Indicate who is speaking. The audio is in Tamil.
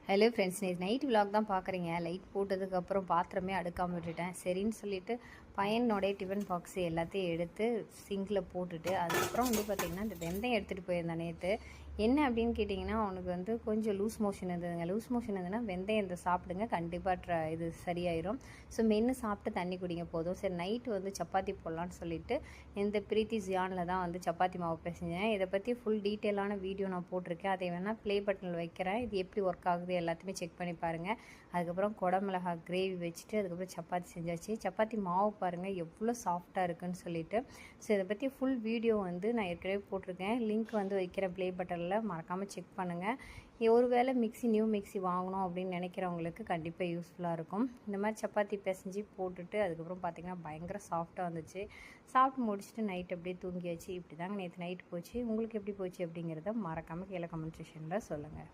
Speaker 1: ஹலோ ஃப்ரெண்ட்ஸ், நேற்று நைட் விலாக் தான் பார்க்குறீங்க. லைட் போட்டதுக்கப்புறம் பாத்திரமே அடுக்காமல் விட்டுட்டேன். சரின்னு சொல்லிட்டு பையனோடைய டிஃபன் பாக்ஸு எல்லாத்தையும் எடுத்து சிங்கில் போட்டுட்டு, அதுக்கப்புறம் பார்த்திங்கன்னா இந்த வெந்தயம் எடுத்துகிட்டு போயிருந்தேன் நேற்று. என்ன அப்படின்னு கேட்டிங்கன்னா, அவனுக்கு கொஞ்சம் லூஸ் மோஷன் இருந்ததுங்க. லூஸ் மோஷன் இருந்ததுன்னா வெந்தயம் இந்த சாப்பிடுங்க, கண்டிப்பாக இது சரியாயிரும். ஸோ மென்று சாப்பிட்டு தண்ணி குடிங்க போதும். சரி, நைட்டு சப்பாத்தி போடலான்னு சொல்லிட்டு இந்த பிரீத்தி ஜியானில் தான் சப்பாத்தி மாவு பிசைஞ்சேன். இதை பற்றி ஃபுல் டீட்டெயிலான வீடியோ நான் போட்டிருக்கேன். அதை வேணால் ப்ளே பட்டனில் வைக்கிறேன். இது எப்படி ஒர்க் ஆகுது எல்லாத்தையுமே செக் பண்ணி பாருங்கள். அதுக்கப்புறம் குடமிளகா கிரேவி வச்சுட்டு அதுக்கப்புறம் சப்பாத்தி செஞ்சாச்சு. சப்பாத்தி மாவு பாருங்கள் எவ்வளோ சாஃப்டாக இருக்குன்னு சொல்லிட்டு. ஸோ இதை பற்றி ஃபுல் வீடியோ நான் ஏற்கனவே போட்டிருக்கேன். லிங்க் வைக்கிறேன் ப்ளே பட்டனில், மறக்காமல் செக் பண்ணுங்கள். ஒரு வேளை நியூ மிக்ஸி வாங்கணும் அப்படின்னு நினைக்கிறவங்களுக்கு கண்டிப்பாக யூஸ்ஃபுல்லாக இருக்கும். இந்த மாதிரி சப்பாத்தி பிசைஞ்சு போட்டுட்டு அதுக்கப்புறம் பார்த்திங்கன்னா பயங்கர சாஃப்டாக வந்துச்சு. சாப்பிட்டு முடிச்சுட்டு நைட் அப்படியே தூங்கியாச்சு. இப்படி தாங்க நேற்று நைட் போச்சு. உங்களுக்கு எப்படி போச்சு அப்படிங்கிறத மறக்காமல் கீழே கமெண்ட் செக்ஷனில் சொல்லுங்கள்.